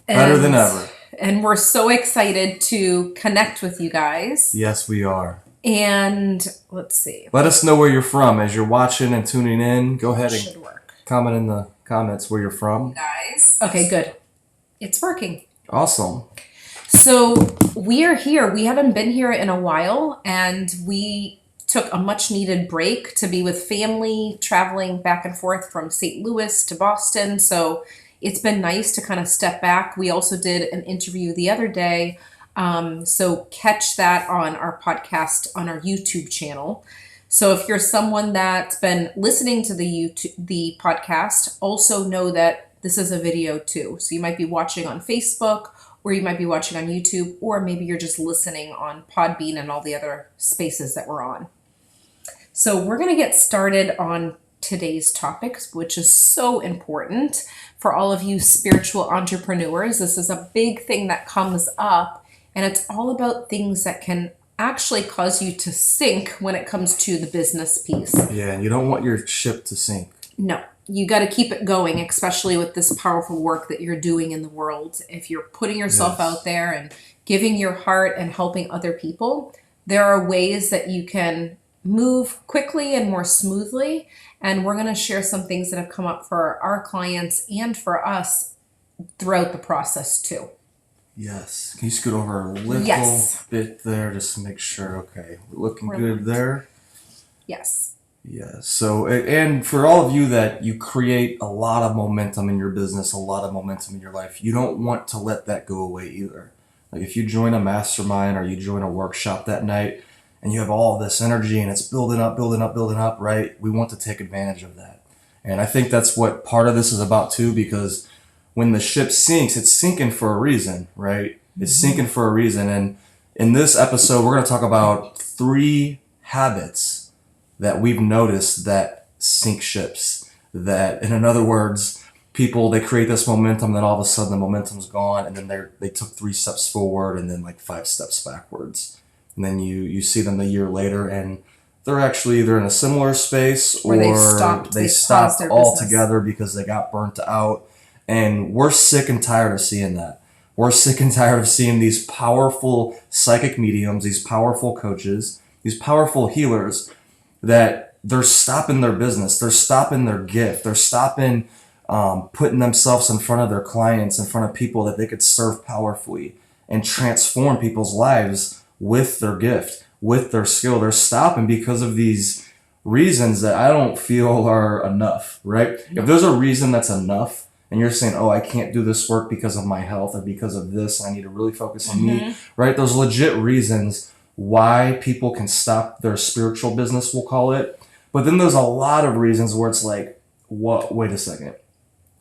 Better than ever. And we're so excited to connect with you guys. Yes, we are. And let's see. Let us know where you're from as you're watching and tuning in. Go ahead Should and work. comment in the comments where you're from. Guys. Okay, good. It's working. Awesome. So we are here. We haven't been here in a while, and we took a much needed break to be with family, traveling back and forth from St. Louis to Boston. So it's been nice to kind of step back. We also did an interview the other day. So catch that on our podcast on our YouTube channel. So if you're someone that's been listening to the podcast, also know that this is a video too. So you might be watching on Facebook, or you might be watching on YouTube, or maybe you're just listening on Podbean and all the other spaces that we're on. So we're going to get started on today's topics, which is so important for all of you spiritual entrepreneurs. This is a big thing that comes up, and it's all about things that can actually cause you to sink when it comes to the business piece. Yeah, and you don't want your ship to sink. No, you got to keep it going, especially with this powerful work that you're doing in the world. If you're putting yourself out there and giving your heart and helping other people, there are ways that you can move quickly and more smoothly. And we're going to share some things that have come up for our clients and for us throughout the process too. Yes. Can you scoot over a little bit there just to make sure? Okay. We're looking good there. Yes. Yeah. So, and for all of you that you create a lot of momentum in your business, a lot of momentum in your life, you don't want to let that go away either. Like if you join a mastermind or you join a workshop that night and you have all this energy and it's building up, right? We want to take advantage of that. And I think that's what part of this is about too, because when the ship sinks, it's sinking for a reason, right? It's sinking for a reason. And in this episode, we're going to talk about 3 habits that we've noticed that sink ships. That, in other words, people, they create this momentum, then all of a sudden the momentum's gone, and then they took 3 steps forward and then like 5 steps backwards. And then you see them a year later and they're actually either in a similar space or they stopped altogether because they got burnt out. And we're sick and tired of seeing that. We're sick and tired of seeing these powerful psychic mediums, these powerful coaches, these powerful healers that they're stopping their business, they're stopping their gift, they're stopping putting themselves in front of their clients, in front of people that they could serve powerfully and transform people's lives with their gift, with their skill. They're stopping because of these reasons that I don't feel are enough, right? If there's a reason that's enough and you're saying, oh, I can't do this work because of my health or because of this, I need to really focus on me, right? Those legit reasons why people can stop their spiritual business, we'll call it. But then there's a lot of reasons where it's like, what? Wait a second.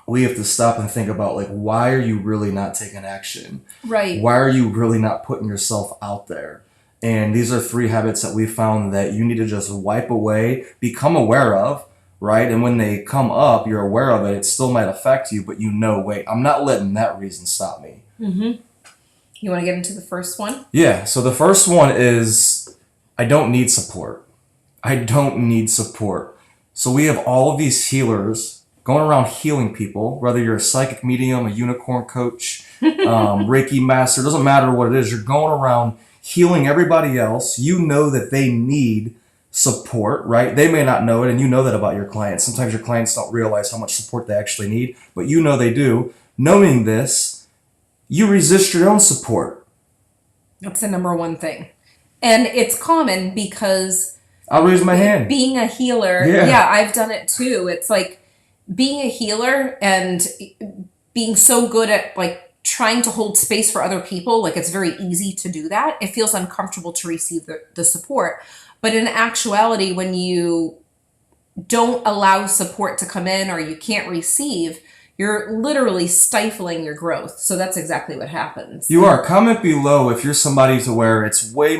We have to stop and think about, like, why are you really not taking action? Right. Why are you really not putting yourself out there? And these are 3 habits that we found that you need to just wipe away, become aware of, right? And when they come up, you're aware of it. It still might affect you, but you know, wait, I'm not letting that reason stop me. You want to get into the first one? Yeah. So the first one is, I don't need support. I don't need support. So we have all of these healers going around healing people, whether you're a psychic medium, a unicorn coach, Reiki master, doesn't matter what it is. You're going around healing everybody else. You know that they need support, right? They may not know it, and you know that about your clients. Sometimes your clients don't realize how much support they actually need, but you know they do. Knowing this, you resist your own support. That's the number one thing. And it's common because I'll raise my hand. Being a healer, yeah, I've done it too. It's like being a healer and being so good at like trying to hold space for other people, like it's very easy to do that. It feels uncomfortable to receive the support. But in actuality, when you don't allow support to come in or you can't receive, you're literally stifling your growth. So that's exactly what happens. You are. Comment below if you're somebody to where it's way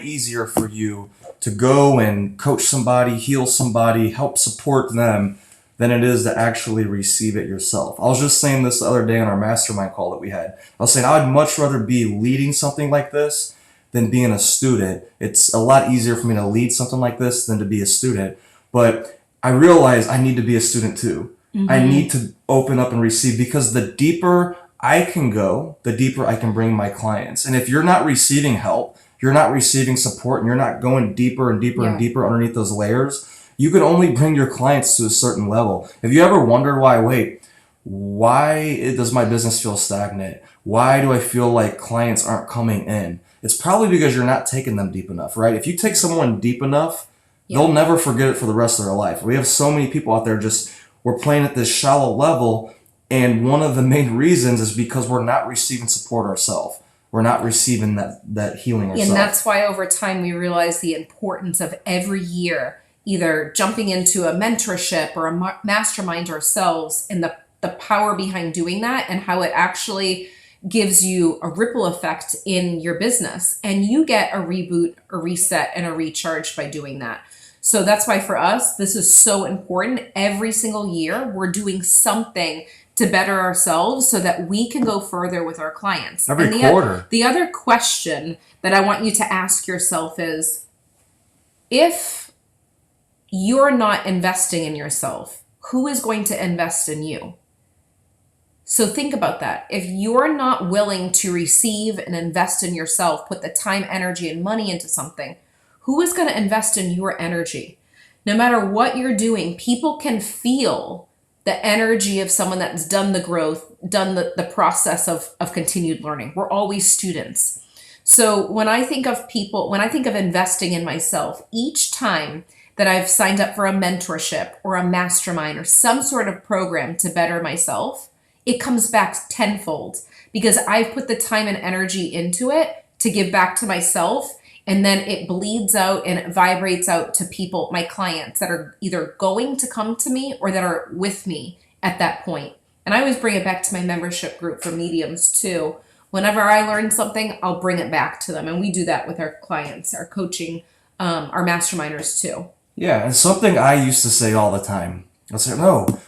easier for you to go and coach somebody, heal somebody, help support them than it is to actually receive it yourself. I was just saying this the other day on our mastermind call that we had. I was saying I'd much rather be leading something like this than being a student. It's a lot easier for me to lead something like this than to be a student. But I realize I need to be a student too. I need to open up and receive, because the deeper I can go, the deeper I can bring my clients. And if you're not receiving help, you're not receiving support, and you're not going deeper and deeper and Yeah. deeper underneath those layers, you can only bring your clients to a certain level. Have you ever wondered why does my business feel stagnant? Why do I feel like clients aren't coming in? It's probably because you're not taking them deep enough, right? If you take someone deep enough, Yeah. they'll never forget it for the rest of their life. We have so many people out there we're playing at this shallow level, and one of the main reasons is because we're not receiving support ourselves. We're not receiving that healing ourselves. And that's why over time we realize the importance of every year either jumping into a mentorship or a mastermind ourselves, and the power behind doing that, and how it actually gives you a ripple effect in your business, and you get a reboot, a reset, and a recharge by doing that. So that's why for us, this is so important. Every single year, we're doing something to better ourselves so that we can go further with our clients. Every And quarter. the other question that I want you to ask yourself is, if you're not investing in yourself, who is going to invest in you? So think about that. If you're not willing to receive and invest in yourself, put the time, energy, and money into something, who is going to invest in your energy? No matter what you're doing, people can feel the energy of someone that's done the growth, done the process of continued learning. We're always students. So when I think of people, when I think of investing in myself, each time that I've signed up for a mentorship or a mastermind or some sort of program to better myself, it comes back tenfold because I've put the time and energy into it to give back to myself. And then it bleeds out and it vibrates out to people, my clients that are either going to come to me or that are with me at that point. And I always bring it back to my membership group for mediums too. Whenever I learn something, I'll bring it back to them. And we do that with our clients, our coaching, our masterminders too. Yeah, and something I used to say all the time. I'll say, no,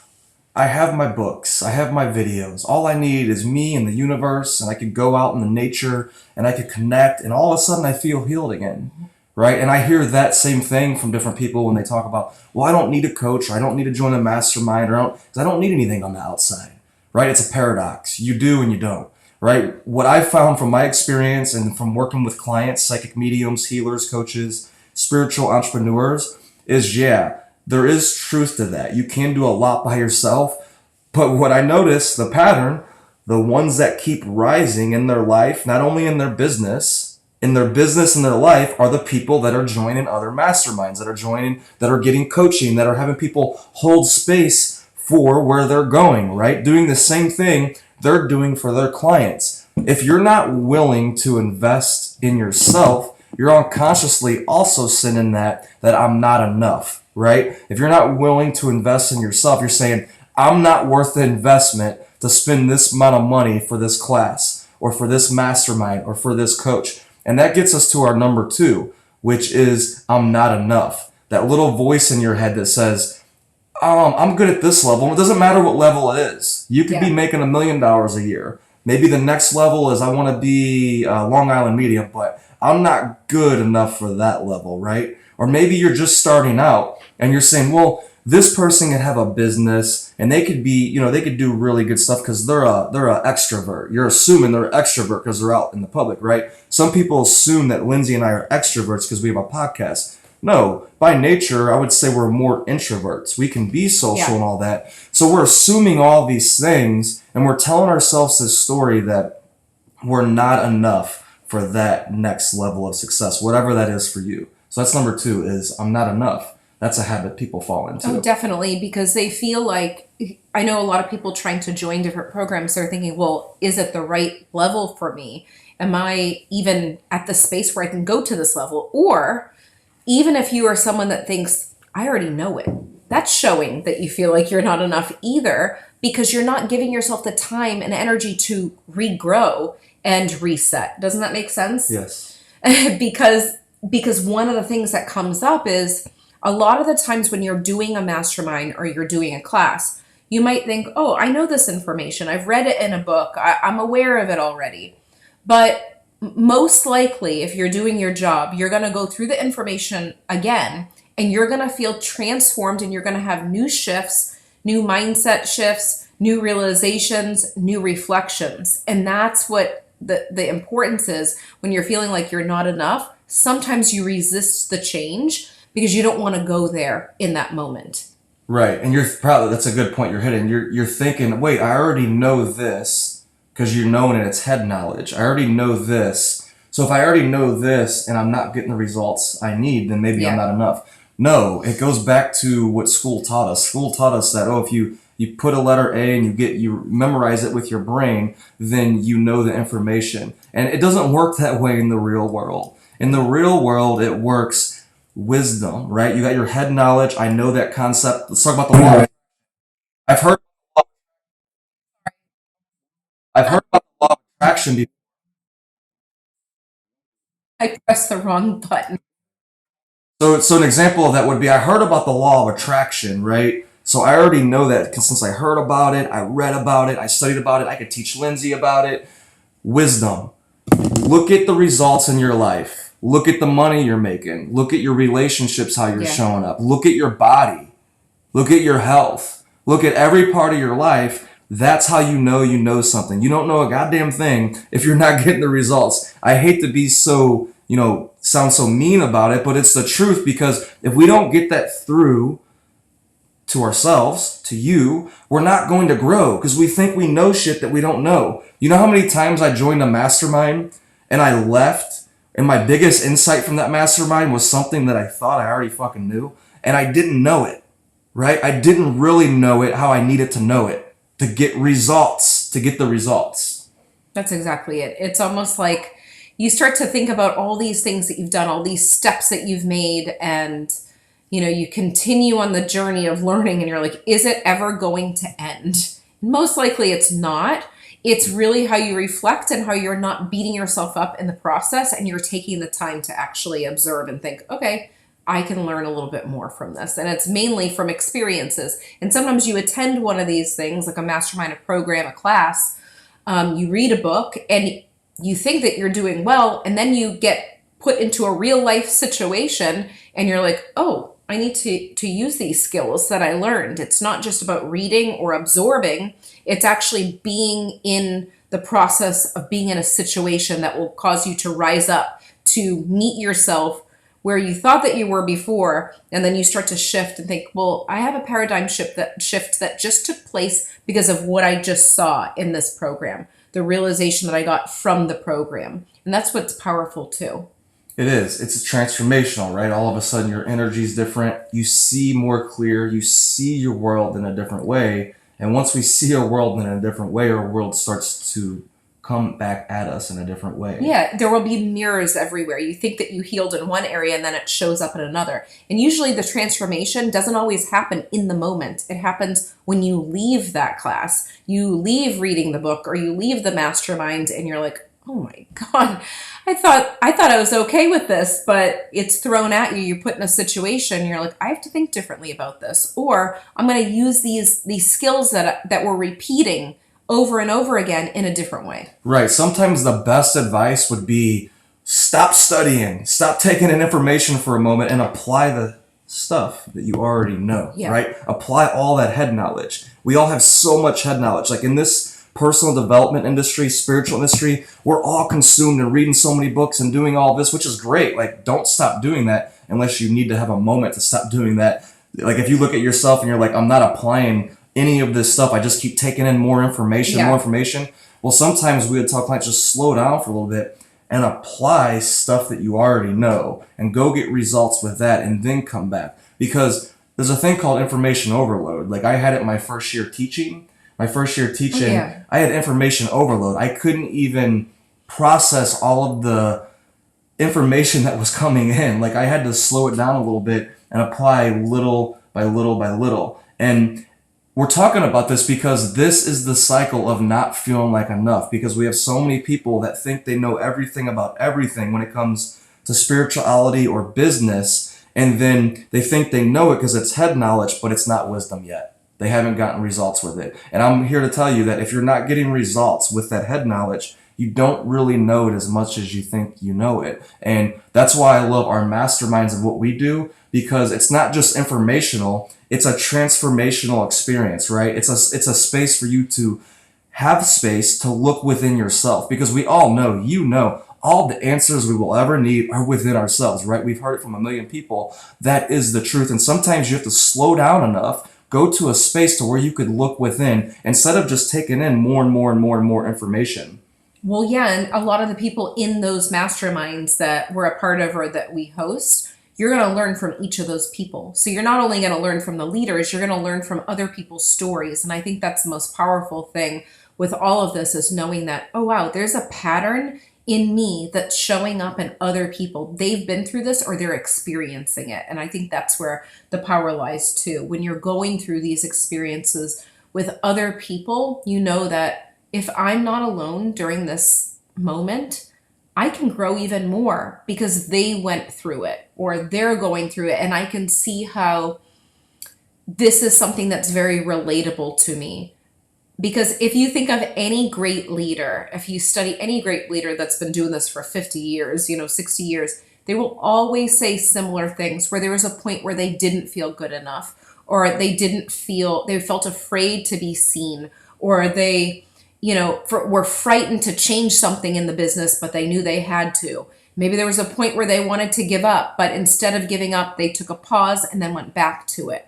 I have my books, I have my videos. All I need is me and the universe, and I could go out in the nature and I could connect, and all of a sudden I feel healed again, right? And I hear that same thing from different people when they talk about, well, I don't need a coach, or I don't need to join a mastermind, because I don't need anything on the outside, right? It's a paradox. You do and you don't, right? What I've found from my experience and from working with clients, psychic mediums, healers, coaches, spiritual entrepreneurs, is there is truth to that. You can do a lot by yourself. But what I notice, the pattern, the ones that keep rising in their life, not only in their business and their life, are the people that are joining other masterminds, that are getting coaching, that are having people hold space for where they're going, right? Doing the same thing they're doing for their clients. If you're not willing to invest in yourself, you're unconsciously also sending that I'm not enough, right? If you're not willing to invest in yourself, you're saying, I'm not worth the investment to spend this amount of money for this class or for this mastermind or for this coach. And that gets us to our number 2, which is I'm not enough. That little voice in your head that says, I'm good at this level. It doesn't matter what level it is. You could be making $1 million a year. Maybe the next level is I want to be Long Island medium, but I'm not good enough for that level, right? Or maybe you're just starting out and you're saying, well, this person can have a business and they could be, they could do really good stuff because they're a extrovert. You're assuming they're an extrovert because they're out in the public, right? Some people assume that Lindsay and I are extroverts because we have a podcast. No, by nature, I would say we're more introverts. We can be social and all that. So we're assuming all these things and we're telling ourselves this story that we're not enough for that next level of success, whatever that is for you. So that's number 2 is I'm not enough. That's a habit people fall into. Oh, definitely, because they feel like, I know a lot of people trying to join different programs, they're thinking, well, is it the right level for me? Am I even at the space where I can go to this level? Or even if you are someone that thinks, I already know it, that's showing that you feel like you're not enough either, because you're not giving yourself the time and energy to regrow and reset. Doesn't that make sense? Yes. because one of the things that comes up is a lot of the times when you're doing a mastermind or you're doing a class, you might think, oh, I know this information. I've read it in a book. I'm aware of it already. But most likely, if you're doing your job, you're going to go through the information again, and you're going to feel transformed, and you're going to have new shifts, new mindset shifts, new realizations, new reflections. And that's what the importance is when you're feeling like you're not enough. Sometimes you resist the change because you don't want to go there in that moment. Right, and you're probably that's a good point you're hitting. You're thinking, wait, I already know this because you're knowing it. It's head knowledge. I already know this. So if I already know this and I'm not getting the results I need, then maybe I'm Yeah. not enough. No, it goes back to what school taught us. School taught us that if you put a letter A and you memorize it with your brain, then you know the information. And it doesn't work that way in the real world. In the real world, it works wisdom, right? You got your head knowledge. I know that concept. Let's talk about the law. I've heard I've heard about the law of attraction before. I pressed the wrong button. So an example of that would be I heard about the law of attraction, right? So I already know that because since I heard about it, I read about it, I studied about it, I could teach Lindsay about it. Wisdom. Look at the results in your life. Look at the money you're making. Look at your relationships, how you're Yeah. showing up. Look at your body. Look at your health. Look at every part of your life. That's how you know something. You don't know a goddamn thing if you're not getting the results. I hate to be so, sound so mean about it, but it's the truth because if we don't get that through to ourselves, to you, we're not going to grow because we think we know shit that we don't know. You know how many times I joined a mastermind and I left and my biggest insight from that mastermind was something that I thought I already fucking knew and I didn't know it, right? I didn't really know it how I needed to know it to get results, to get the results. That's exactly it. It's almost like you start to think about all these things that you've done, all these steps that you've made, and you continue on the journey of learning and you're like, is it ever going to end? Most likely it's not. It's really how you reflect and how you're not beating yourself up in the process and you're taking the time to actually observe and think, okay, I can learn a little bit more from this. And it's mainly from experiences. And sometimes you attend one of these things, like a mastermind, a program, a class, you read a book and you think that you're doing well, and then you get put into a real life situation and you're like, oh, I need to use these skills that I learned. It's not just about reading or absorbing. It's actually being in the process of being in a situation that will cause you to rise up, to meet yourself where you thought that you were before, and then you start to shift and think, well, I have a paradigm shift that just took place because of what I just saw in this program, the realization that I got from the program. And that's what's powerful too. It is. It's transformational, right? All of a sudden your energy is different. You see more clear. You see your world in a different way. And once we see our world in a different way, our world starts to come back at us in a different way. Yeah, there will be mirrors everywhere. You think that you healed in one area and then it shows up in another. And usually the transformation doesn't always happen in the moment. It happens when you leave that class. You leave reading the book or you leave the mastermind and you're like, oh my God, I thought I was okay with this, but it's thrown at you. You're put in a situation. You're like, I have to think differently about this, or I'm going to use these skills that we're repeating over and over again in a different way. Right. Sometimes the best advice would be stop studying, stop taking in information for a moment, and apply the stuff that you already know. Yeah. Right. Apply all that head knowledge. We all have so much head knowledge. Like in this personal development industry, spiritual industry, we're all consumed in reading so many books and doing all this, which is great. Like, don't stop doing that unless you need to have a moment to stop doing that. Like, if you look at yourself and you're like, I'm not applying any of this stuff, I just keep taking in more information, more information. Well, sometimes we would tell clients just slow down for a little bit and apply stuff that you already know and go get results with that and then come back. Because there's a thing called information overload. Like, I had it my first year teaching. I had information overload. I couldn't even process all of the information that was coming in. Like I had to slow it down a little bit and apply little by little by little. And we're talking about this because this is the cycle of not feeling like enough, because we have so many people that think they know everything about everything when it comes to spirituality or business. And then they think they know it because it's head knowledge, but it's not wisdom yet. They haven't gotten results with it. And I'm here to tell you that if you're not getting results with that head knowledge, you don't really know it as much as you think you know it. And that's why I love our masterminds and what we do, because it's not just informational, it's a transformational experience, right? It's a space for you to have space to look within yourself, because we all know, all the answers we will ever need are within ourselves, right? We've heard it from a million people. That is the truth. And sometimes you have to slow down enough, go to a space to where you could look within instead of just taking in more and more and more and more information. Well, yeah, and a lot of the people in those masterminds that we're a part of or that we host, you're going to learn from each of those people. So you're not only going to learn from the leaders, you're going to learn from other people's stories. And I think that's the most powerful thing with all of this, is knowing that, oh, wow, there's a pattern in me that's showing up in other people. They've been through this or they're experiencing it. And I think that's where the power lies too. When you're going through these experiences with other people, you know that if I'm not alone during this moment, I can grow even more because they went through it or they're going through it. And I can see how this is something that's very relatable to me. Because if you think of any great leader, if you study any great leader that's been doing this for 50 years, 60 years, they will always say similar things, where there was a point where they didn't feel good enough, or they felt afraid to be seen, or they, were frightened to change something in the business, but they knew they had to. Maybe there was a point where they wanted to give up, but instead of giving up, they took a pause and then went back to it.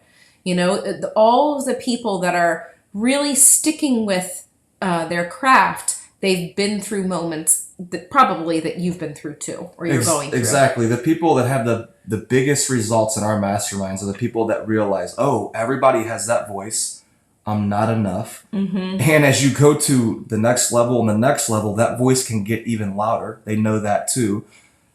All of the people that are really sticking with their craft, they've been through moments that you've been through too, or you're going through. Exactly. The people that have the biggest results in our masterminds are the people that realize, oh, everybody has that voice. I'm not enough. Mm-hmm. And as you go to the next level and the next level, that voice can get even louder. They know that too.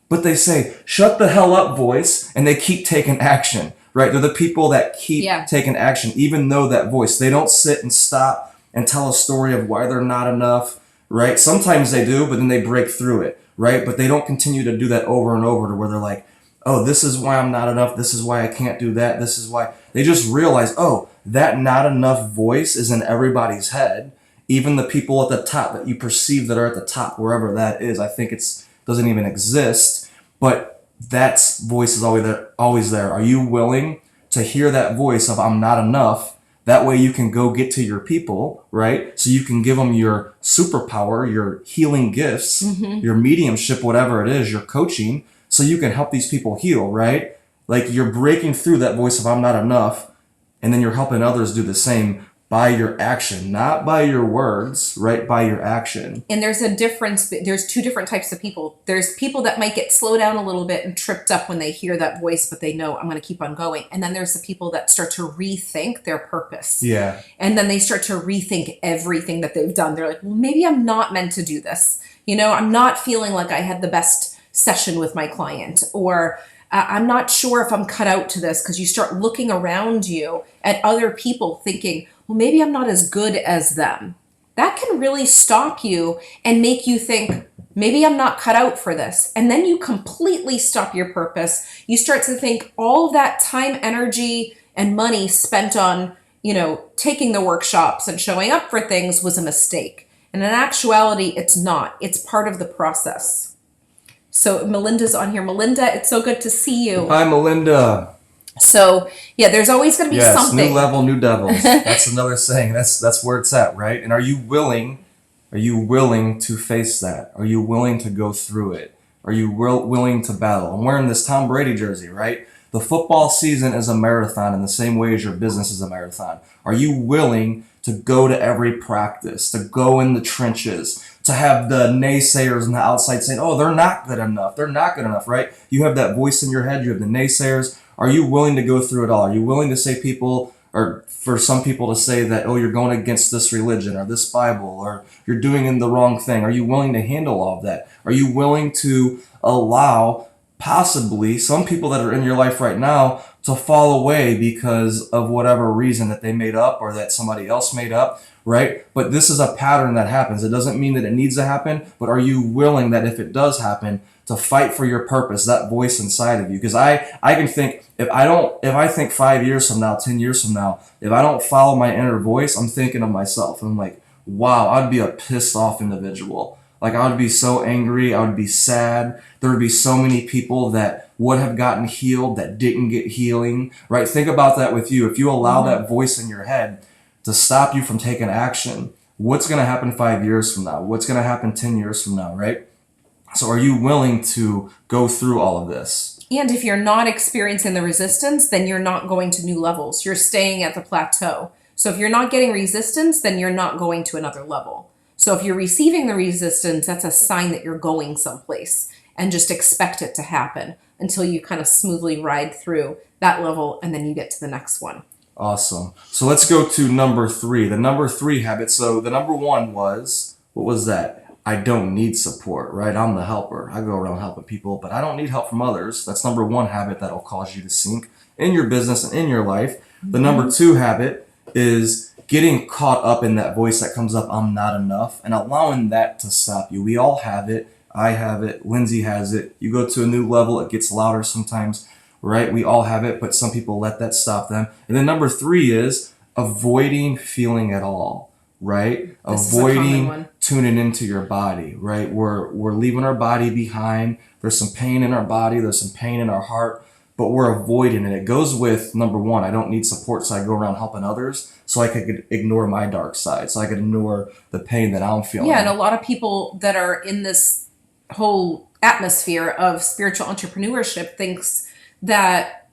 But they say, shut the hell up, voice, and they keep taking action. Right? They're the people that keep taking action, even though that voice. They don't sit and stop and tell a story of why they're not enough, right? Sometimes they do, but then they break through it, right? But they don't continue to do that over and over to where they're like, oh, this is why I'm not enough. This is why I can't do that. This is why. They just realize, oh, that not enough voice is in everybody's head. Even the people at the top that you perceive that are at the top, wherever that is. I think doesn't even exist, but that voice is always there. Are you willing to hear that voice of I'm not enough? That way you can go get to your people, right? So you can give them your superpower, your healing gifts, your mediumship, whatever it is, your coaching, so you can help these people heal, right? Like you're breaking through that voice of I'm not enough, and then you're helping others do the same by your action, not by your words, right? By your action. And there's a difference. There's two different types of people. There's people that might get slowed down a little bit and tripped up when they hear that voice, but they know I'm going to keep on going. And then there's the people that start to rethink their purpose. Yeah. And then they start to rethink everything that they've done. They're like, well, maybe I'm not meant to do this. I'm not feeling like I had the best session with my client, or I'm not sure if I'm cut out to this, because you start looking around you at other people thinking, well, maybe I'm not as good as them. That can really stop you and make you think, maybe I'm not cut out for this. And then you completely stop your purpose. You start to think all of that time, energy, and money spent on, taking the workshops and showing up for things was a mistake. And in actuality, it's not. It's part of the process. So Melinda's on here. Melinda, it's so good to see you. Hi, Melinda. So yeah, there's always going to be something. New level, new devils. That's another saying. That's where it's at, right? And are you willing to face that? Are you willing to go through it? Are you willing to battle? I'm wearing this Tom Brady jersey, right? The football season is a marathon in the same way as your business is a marathon. Are you willing to go to every practice, to go in the trenches, to have the naysayers on the outside saying, oh, they're not good enough. They're not good enough, right? You have that voice in your head. You have the naysayers. Are you willing to go through it all? Are you willing to say or for some people to say that, oh, you're going against this religion or this Bible, or you're doing the wrong thing? Are you willing to handle all of that? Are you willing to allow possibly some people that are in your life right now to fall away because of whatever reason that they made up or that somebody else made up, right? But this is a pattern that happens. It doesn't mean that it needs to happen, but are you willing that if it does happen, to fight for your purpose, that voice inside of you? Because I can think, if I think 5 years from now, 10 years from now, if I don't follow my inner voice, I'm thinking of myself. And I'm like, wow, I'd be a pissed off individual. Like, I would be so angry. I would be sad. There would be so many people that would have gotten healed that didn't get healing, right? Think about that with you. If you allow that voice in your head to stop you from taking action, what's going to happen 5 years from now? What's going to happen 10 years from now, right? So are you willing to go through all of this? And if you're not experiencing the resistance, then you're not going to new levels. You're staying at the plateau. So if you're not getting resistance, then you're not going to another level. So if you're receiving the resistance, that's a sign that you're going someplace, and just expect it to happen until you kind of smoothly ride through that level, and then you get to the next one. Awesome. So let's go to number 3, the number 3 habit. So the number 1 was, what was that? I don't need support, right? I'm the helper. I go around helping people, but I don't need help from others. That's number 1 habit that'll cause you to sink in your business and in your life. The number 2 habit is getting caught up in that voice that comes up, I'm not enough, and allowing that to stop you. We all have it. I have it. Lindsay has it. You go to a new level, it gets louder sometimes, right? We all have it, but some people let that stop them. And then number 3 is avoiding feeling at all, right? This is a common Avoiding one. tuning into your body, right? We're leaving our body behind. There's some pain in our body. There's some pain in our heart, but we're avoiding it. It goes with number 1, I don't need support, so I go around helping others so I could ignore my dark side, so I could ignore the pain that I'm feeling. Yeah, and a lot of people that are in this whole atmosphere of spiritual entrepreneurship thinks that,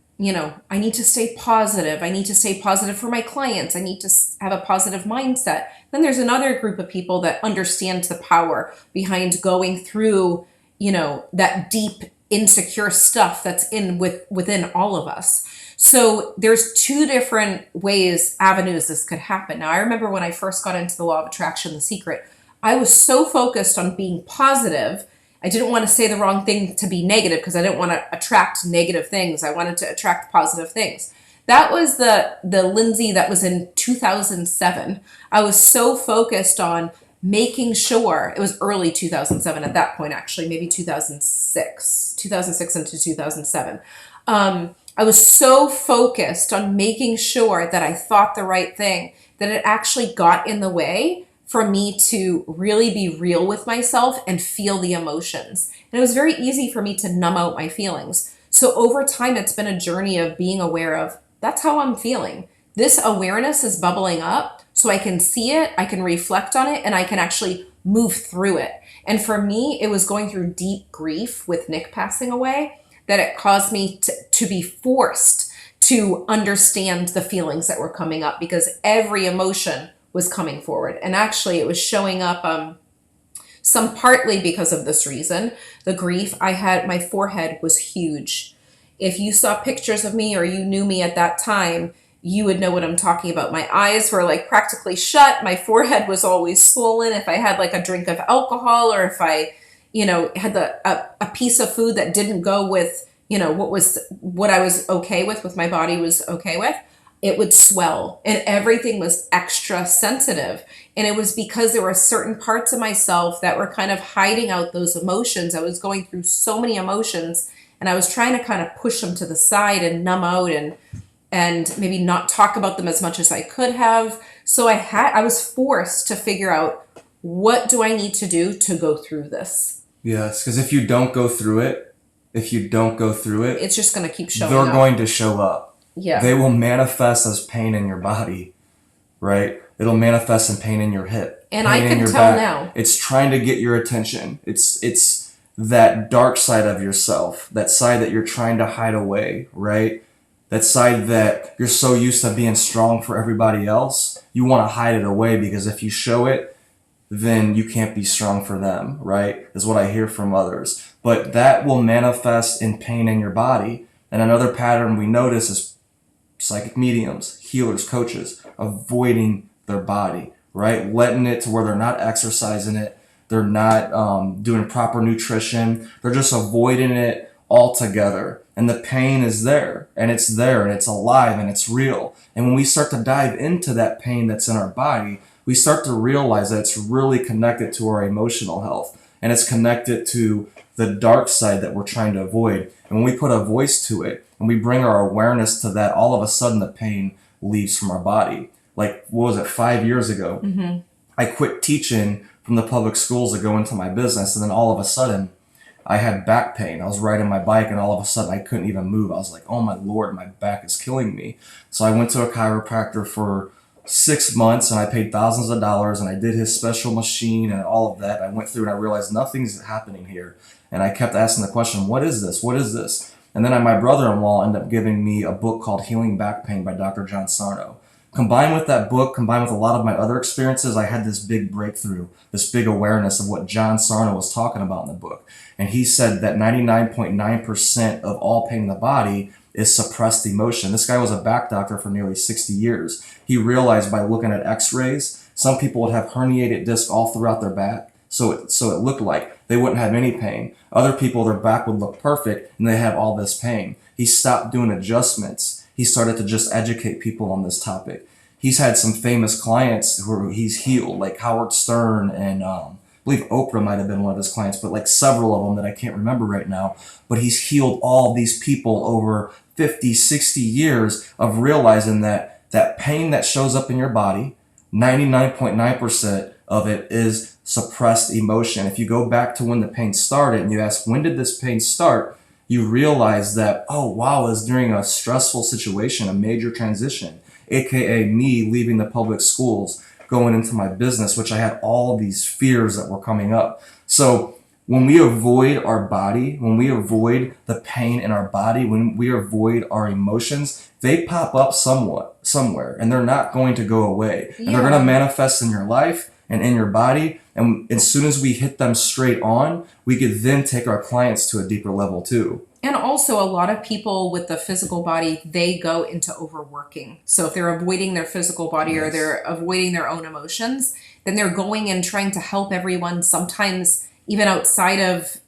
I need to stay positive. I need to stay positive for my clients. I need to have a positive mindset. Then there's another group of people that understand the power behind going through, that deep, insecure stuff that's within all of us. So there's 2 different avenues this could happen. Now, I remember when I first got into the law of attraction, The Secret, I was so focused on being positive. I didn't want to say the wrong thing to be negative because I didn't want to attract negative things. I wanted to attract positive things. That was the Lindsay that was in 2007. I was so focused on making sure, it was early 2007 at that point, actually, maybe 2006 into 2007. I was so focused on making sure that I thought the right thing that it actually got in the way for me to really be real with myself and feel the emotions. And it was very easy for me to numb out my feelings. So over time, it's been a journey of being aware of, that's how I'm feeling. This awareness is bubbling up so I can see it, I can reflect on it, and I can actually move through it. And for me, it was going through deep grief with Nick passing away that it caused me to be forced to understand the feelings that were coming up, because every emotion was coming forward. And actually it was showing up some partly because of this reason. The grief I had, my forehead was huge. If you saw pictures of me or you knew me at that time, you would know what I'm talking about. My eyes were like practically shut. My forehead was always swollen. If I had like a drink of alcohol, or if I, had a piece of food that didn't go with, what I was okay with my body was okay with, it would swell, and everything was extra sensitive. And it was because there were certain parts of myself that were kind of hiding out those emotions. I was going through so many emotions, and I was trying to kind of push them to the side and numb out and maybe not talk about them as much as I could have. So I was forced to figure out, what do I need to do to go through this? Yes, because if you don't go through it, it's just going to keep showing they're up. going to show up. Yeah. They will manifest as pain in your body, right? It'll manifest in pain in your hip. And pain I in can your tell back. now. It's trying to get your attention. It's that dark side of yourself, that side that you're trying to hide away, right? That side that you're so used to being strong for everybody else, you want to hide it away, because if you show it, then you can't be strong for them, right? Is what I hear from others. But that will manifest in pain in your body. And another pattern we notice is psychic mediums, healers, coaches, avoiding their body, right? Letting it to where they're not exercising it. They're not doing proper nutrition. They're just avoiding it altogether. And the pain is there, and it's alive, and it's real. And when we start to dive into that pain that's in our body, we start to realize that it's really connected to our emotional health, and it's connected to the dark side that we're trying to avoid. And when we put a voice to it and we bring our awareness to that, all of a sudden the pain leaves from our body. Like, what was it, 5 years ago? I quit teaching from the public schools to go into my business. And then all of a sudden, I had back pain. I was riding my bike and all of a sudden I couldn't even move. I was like, oh my Lord, my back is killing me. So I went to a chiropractor for 6 months and I paid thousands of dollars and I did his special machine and all of that. I went through and I realized nothing's happening here. And I kept asking the question, what is this? What is this? And then my brother-in-law ended up giving me a book called Healing Back Pain by Dr. John Sarno. Combined with that book, combined with a lot of my other experiences, I had this big breakthrough, this big awareness of what John Sarno was talking about in the book. And he said that 99.9% of all pain in the body is suppressed emotion. This guy was a back doctor for nearly 60 years. He realized by looking at x-rays, some people would have herniated disc all throughout their back. So it looked like they wouldn't have any pain. Other people, their back would look perfect and they have all this pain. He stopped doing adjustments. He started to just educate people on this topic. He's had some famous clients who he's healed, like Howard Stern and I believe Oprah might have been one of his clients, but like several of them that I can't remember right now. But he's healed all these people over 50, 60 years of realizing that pain that shows up in your body, 99.9% of it is suppressed emotion. If you go back to when the pain started and you ask, when did this pain start? You realize that, oh, wow, it was during a stressful situation, a major transition, AKA me leaving the public schools, going into my business, which I had all these fears that were coming up. So when we avoid our body, when we avoid the pain in our body, when we avoid our emotions, they pop up somewhere, and they're not going to go away. And they're going to manifest in your life and in your body. And as soon as we hit them straight on, we could then take our clients to a deeper level too. And also a lot of people with the physical body, they go into overworking. So if they're avoiding their physical body or they're avoiding their own emotions, then they're going and trying to help everyone, sometimes even outside of,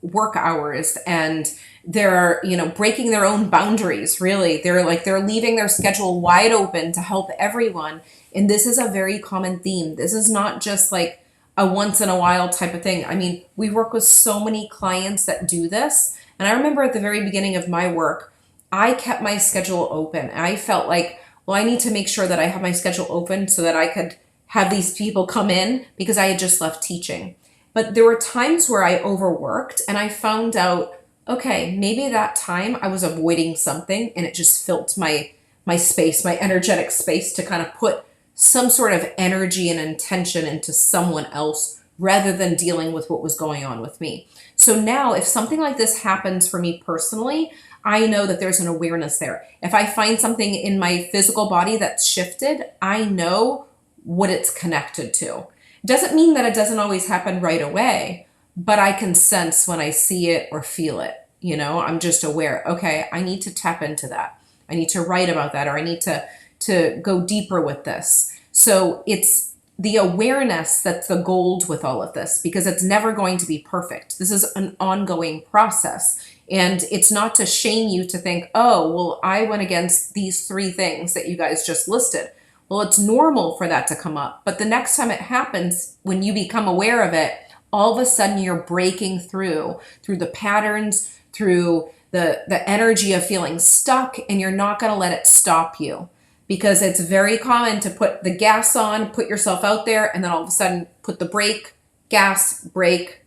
work hours, and they're, breaking their own boundaries, really. They're leaving their schedule wide open to help everyone. And this is a very common theme. This is not just like a once in a while type of thing. I mean, we work with so many clients that do this. And I remember at the very beginning of my work, I kept my schedule open. I felt like, well, I need to make sure that I have my schedule open so that I could have these people come in, because I had just left teaching. But there were times where I overworked and I found out, okay, maybe that time I was avoiding something and it just filled my space, my energetic space, to kind of put some sort of energy and intention into someone else rather than dealing with what was going on with me. So now if something like this happens for me personally, I know that there's an awareness there. If I find something in my physical body that's shifted, I know what it's connected to. It doesn't mean that it doesn't always happen right away, but I can sense when I see it or feel it. I'm just aware, okay, I need to tap into that. I need to write about that, or I need to go deeper with this. So it's the awareness that's the gold with all of this, because it's never going to be perfect. This is an ongoing process. And it's not to shame you to think, oh, well, I went against these 3 things that you guys just listed. Well, it's normal for that to come up. But the next time it happens, when you become aware of it, all of a sudden you're breaking through the patterns, through the energy of feeling stuck, and you're not going to let it stop you. Because it's very common to put the gas on, put yourself out there, and then all of a sudden put the brake, gas, brake,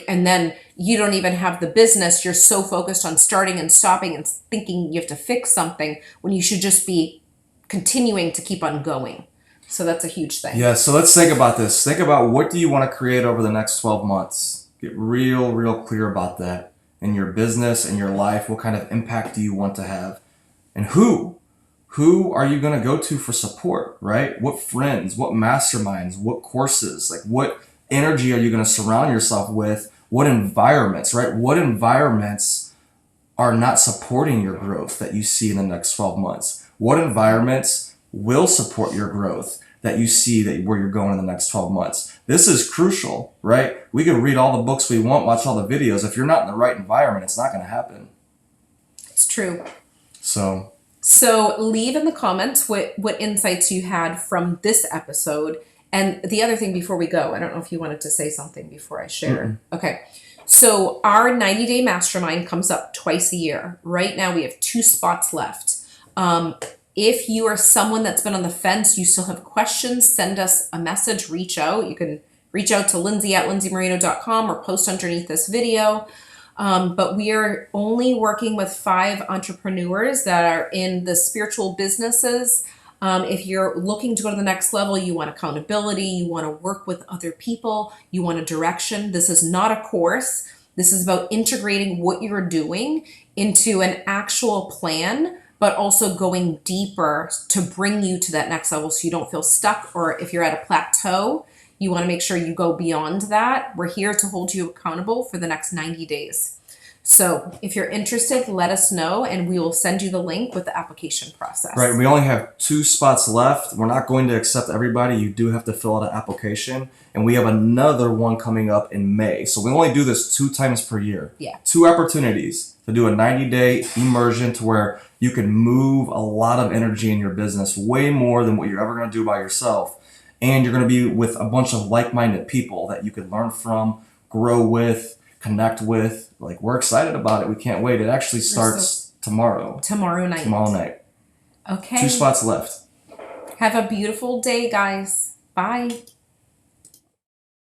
and then you don't even have the business. You're so focused on starting and stopping and thinking you have to fix something when you should just be continuing to keep on going. So that's a huge thing. Yeah, so let's think about this. Think about, what do you want to create over the next 12 months? Get real clear about that in your business, in your life. What kind of impact do you want to have? And who are you going to go to for support, right? What friends, what masterminds, what courses, like what energy are you going to surround yourself with? What environments, right? What environments are not supporting your growth that you see in the next 12 months? What environments will support your growth that you see where you're going in the next 12 months? This is crucial, right? We can read all the books we want, watch all the videos. If you're not in the right environment, it's not going to happen. It's true. So leave in the comments what insights you had from this episode. And the other thing before we go, I don't know if you wanted to say something before I share. Mm-hmm. Okay. So our 90-day mastermind comes up twice a year. Right now we have 2 spots left. If you are someone that's been on the fence, you still have questions, send us a message, reach out. You can reach out to lindsay@lindsaymarino.com or post underneath this video. But we are only working with 5 entrepreneurs that are in the spiritual businesses. If you're looking to go to the next level, you want accountability, you want to work with other people, you want a direction. This is not a course. This is about integrating what you're doing into an actual plan, but also going deeper to bring you to that next level so you don't feel stuck, or if you're at a plateau, you want to make sure you go beyond that. We're here to hold you accountable for the next 90 days. So if you're interested, let us know and we will send you the link with the application process. Right. We only have 2 spots left. We're not going to accept everybody. You do have to fill out an application. And we have another one coming up in May. So we only do this 2 times per year. Yeah. 2 opportunities to do a 90-day immersion to where you can move a lot of energy in your business, way more than what you're ever going to do by yourself. And you're going to be with a bunch of like-minded people that you can learn from, grow with, connect with. Like, we're excited about it. We can't wait. It actually starts tomorrow. Tomorrow night. Tomorrow night. Okay. 2 spots left. Have a beautiful day, guys. Bye.